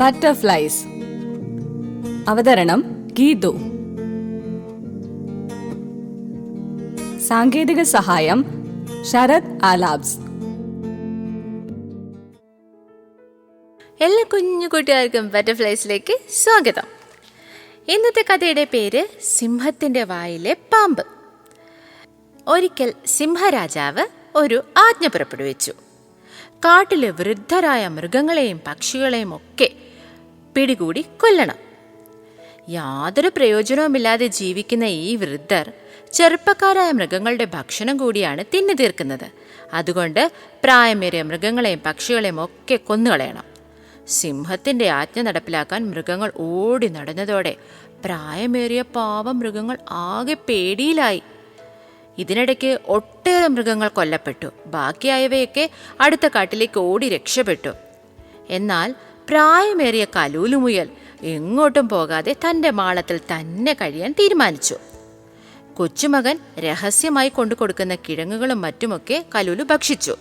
Butterflies. അവതരണം ഗീതു. സാങ്കേതിക സഹായം ശരത് ആലാബ്സ്. എല്ലാ കുഞ്ഞു കൂട്ടുകാർക്കും ബട്ടർഫ്ലൈസിലേക്ക് സ്വാഗതം. ഇന്നത്തെ കഥയുടെ പേര് സിംഹത്തിൻ്റെ വായിലെ പാമ്പ്. ഒരിക്കൽ സിംഹരാജാവ് ഒരു ആജ്ഞ പുറപ്പെടുവിച്ചു. കാട്ടിലെ വൃദ്ധരായ മൃഗങ്ങളെയും പക്ഷികളെയും ഒക്കെ പിടികൂടി കൊല്ലണം. യാതൊരു പ്രയോജനവുമില്ലാതെ ജീവിക്കുന്ന ഈ വൃദ്ധർ ചെറുപ്പക്കാരായ മൃഗങ്ങളുടെ ഭക്ഷണം കൂടിയാണ് തിന്നു തീർക്കുന്നത്. അതുകൊണ്ട് പ്രായമേറിയ മൃഗങ്ങളെയും പക്ഷികളെയും ഒക്കെ കൊന്നുകളയണം. സിംഹത്തിൻ്റെ ആജ്ഞ നടപ്പിലാക്കാൻ മൃഗങ്ങൾ ഓടി നടന്നതോടെ പ്രായമേറിയ പാവം മൃഗങ്ങൾ ആകെ പേടിയിലായി. ഇതിനിടയ്ക്ക് ഒട്ടേറെ മൃഗങ്ങൾ കൊല്ലപ്പെട്ടു. ബാക്കിയായവയൊക്കെ അടുത്ത കാട്ടിലേക്ക് ഓടി രക്ഷപ്പെട്ടു. എന്നാൽ പ്രായമേറിയ കലൂലുമുയൽ എങ്ങോട്ടും പോകാതെ തൻ്റെ മാളത്തിൽ തന്നെ കഴിയാൻ തീരുമാനിച്ചു. കൊച്ചുമകൻ രഹസ്യമായി കൊണ്ടു കൊടുക്കുന്ന കിഴങ്ങുകളും മറ്റുമൊക്കെ കലൂലു ഭക്ഷിച്ചു.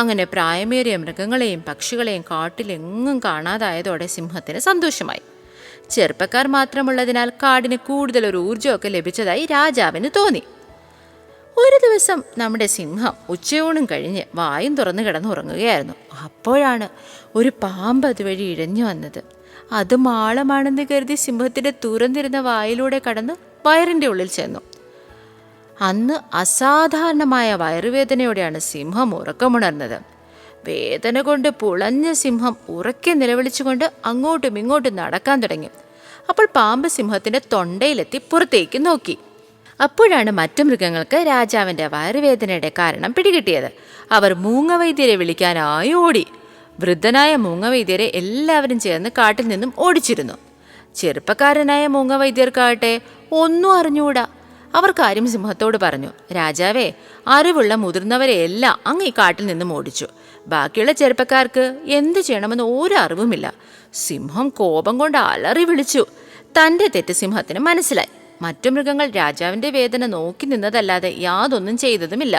അങ്ങനെ പ്രായമേറിയ മൃഗങ്ങളെയും പക്ഷികളെയും കാട്ടിലെങ്ങും കാണാതായതോടെ സിംഹത്തിന് സന്തോഷമായി. ചെറുപ്പക്കാർ മാത്രമുള്ളതിനാൽ കാടിന് കൂടുതലൊരു ഊർജ്ജമൊക്കെ ലഭിച്ചതായി രാജാവിന് തോന്നി. ഒരു ദിവസം നമ്മുടെ സിംഹം ഉച്ചയൂണും കഴിഞ്ഞ് വായും തുറന്നു കിടന്നുറങ്ങുകയായിരുന്നു. അപ്പോഴാണ് ഒരു പാമ്പ് അതുവഴി ഇഴഞ്ഞു വന്നത്. അത് മാളമാണെന്ന് കരുതി സിംഹത്തിൻ്റെ തുറന്നിരുന്ന വായിലൂടെ കടന്ന് വയറിൻ്റെ ഉള്ളിൽ ചെന്നു. അന്ന് അസാധാരണമായ വയറുവേദനയോടെയാണ് സിംഹം ഉറക്കമുണർന്നത്. വേദന കൊണ്ട് പുളഞ്ഞ സിംഹം ഉറക്കെ നിലവിളിച്ചുകൊണ്ട് അങ്ങോട്ടും ഇങ്ങോട്ടും നടക്കാൻ തുടങ്ങി. അപ്പോൾ പാമ്പ് സിംഹത്തിൻ്റെ തൊണ്ടയിലെത്തി പുറത്തേക്ക് നോക്കി. അപ്പോഴാണ് മറ്റു മൃഗങ്ങൾക്ക് രാജാവിൻ്റെ വയറുവേദനയുടെ കാരണം പിടികിട്ടിയത്. അവർ മൂങ്ങവൈദ്യരെ വിളിക്കാനായി ഓടി. വൃദ്ധനായ മൂങ്ങവൈദ്യരെ എല്ലാവരും ചേർന്ന് കാട്ടിൽ നിന്നും ഓടിച്ചിരുന്നു. ചെറുപ്പക്കാരനായ മൂങ്ങവൈദ്യർക്കാകട്ടെ ഒന്നും അറിഞ്ഞുകൂടാ. അവർ കാര്യം സിംഹത്തോട് പറഞ്ഞു. രാജാവേ, അറിവുള്ള മുതിർന്നവരെ എല്ലാം അങ്ങ് ഈ കാട്ടിൽ നിന്നും ഓടിച്ചു. ബാക്കിയുള്ള ചെറുപ്പക്കാർക്ക് എന്ത് ചെയ്യണമെന്ന് ഒരു അറിവുമില്ല. സിംഹം കോപം കൊണ്ട് അലറി വിളിച്ചു. തൻ്റെ തെറ്റ് സിംഹത്തിന് മനസ്സിലായി. മറ്റു മൃഗങ്ങൾ രാജാവിൻ്റെ വേദന നോക്കി നിന്നതല്ലാതെ യാതൊന്നും ചെയ്തതുമില്ല.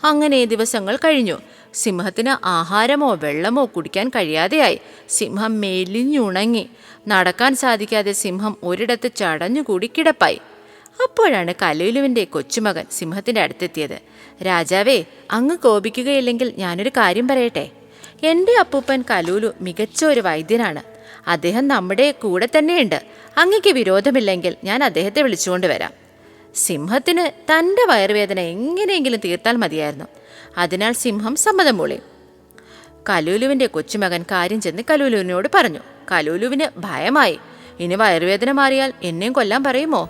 അങ്ങനെ ദിവസങ്ങൾ കഴിഞ്ഞു. സിംഹത്തിന് ആഹാരമോ വെള്ളമോ കുടിക്കാൻ കഴിയാതെയായി. സിംഹം മെലിഞ്ഞുണങ്ങി. നടക്കാൻ സാധിക്കാതെ സിംഹം ഒരിടത്ത് ചടഞ്ഞുകൂടി കിടപ്പായി. അപ്പോഴാണ് കലൂലുവിൻ്റെ കൊച്ചുമകൻ സിംഹത്തിൻ്റെ അടുത്തെത്തിയത്. രാജാവേ, അങ്ങ് കോപിക്കുകയില്ലെങ്കിൽ ഞാനൊരു കാര്യം പറയട്ടെ. എൻ്റെ അപ്പൂപ്പൻ കലൂലു മികച്ച ഒരു വൈദ്യനാണ്. അദ്ദേഹം നമ്മുടെ കൂടെ തന്നെയുണ്ട്. അങ്ങയ്ക്ക് വിരോധമില്ലെങ്കിൽ ഞാൻ അദ്ദേഹത്തെ വിളിച്ചുകൊണ്ട് വരാം. സിംഹത്തിന് തൻ്റെ വയറുവേദന എങ്ങനെയെങ്കിലും തീർത്താൽ മതിയായിരുന്നു. അതിനാൽ സിംഹം സമ്മതം മൂളി. കലൂലുവിൻ്റെ കൊച്ചുമകൻ കാര്യം ചെന്ന് കലൂലുവിനോട് പറഞ്ഞു. കലൂലുവിന് ഭയമായി. ഇനി വയറുവേദന മാറിയാൽ എന്നെയും കൊല്ലാൻ പറയുമോ?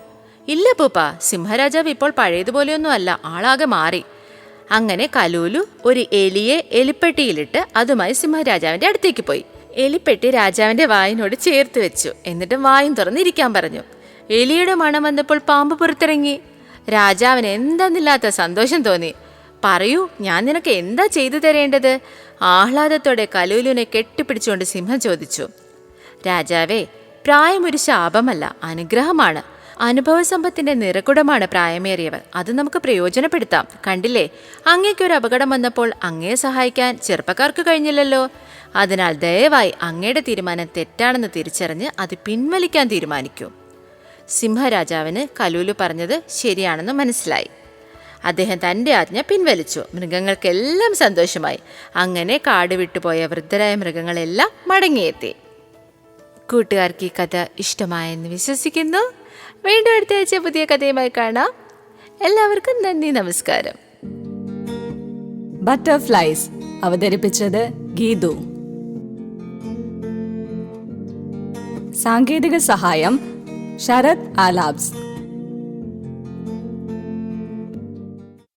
ഇല്ല പൂപ്പ, സിംഹരാജാവ് ഇപ്പോൾ പഴയതുപോലെയൊന്നും അല്ല, ആളാകെ മാറി. അങ്ങനെ കലൂലു ഒരു എലിയെ എലിപ്പെട്ടിയിലിട്ട് അതുമായി സിംഹരാജാവിൻ്റെ അടുത്തേക്ക് പോയി. എലിപ്പെട്ടി രാജാവിൻ്റെ വായിനോട് ചേർത്ത് വെച്ചു. എന്നിട്ട് വായും തുറന്നിരിക്കാൻ പറഞ്ഞു. എലിയുടെ മണം വന്നപ്പോൾ പാമ്പ് പുറത്തിറങ്ങി. രാജാവിന് എന്തെന്നില്ലാത്ത സന്തോഷം തോന്നി. പറയൂ, ഞാൻ നിനക്ക് എന്താ ചെയ്തു തരേണ്ടത്? ആഹ്ലാദത്തോടെ കലൂലുവിനെ കെട്ടിപ്പിടിച്ചുകൊണ്ട് സിംഹം ചോദിച്ചു. രാജാവേ, പ്രായം ഒരു ശാപമല്ല, അനുഗ്രഹമാണ്. അനുഭവസമ്പത്തിൻ്റെ നിറകുടമാണ് പ്രായമേറിയവർ. അത് നമുക്ക് പ്രയോജനപ്പെടുത്താം. കണ്ടില്ലേ, അങ്ങേക്കൊരു അപകടം വന്നപ്പോൾ അങ്ങയെ സഹായിക്കാൻ ചെറുപ്പക്കാർക്ക് കഴിഞ്ഞില്ലല്ലോ. അതിനാൽ ദയവായി അങ്ങയുടെ തീരുമാനം തെറ്റാണെന്ന് തിരിച്ചറിഞ്ഞ് അത് പിൻവലിക്കാൻ തീരുമാനിക്കൂ. സിംഹരാജാവിന് കലൂലു പറഞ്ഞത് ശരിയാണെന്ന് മനസ്സിലായി. അദ്ദേഹം തൻ്റെ ആജ്ഞ പിൻവലിച്ചു. മൃഗങ്ങൾക്കെല്ലാം സന്തോഷമായി. അങ്ങനെ കാട് വിട്ടുപോയ വൃദ്ധരായ മൃഗങ്ങളെല്ലാം മടങ്ങിയെത്തി. കൂട്ടുകാർക്ക് ഈ കഥ ഇഷ്ടമായെന്ന് വിശ്വസിക്കുന്നു. വീണ്ടും അടുത്ത ആഴ്ച പുതിയ കഥയുമായി കാണാം. എല്ലാവർക്കും നന്ദി, നമസ്കാരം. ബട്ടർഫ്ലൈസ് അവതരിപ്പിച്ചത് ഗീതു. സാങ്കേതിക സഹായം ശരത് ആലാബ്സ്.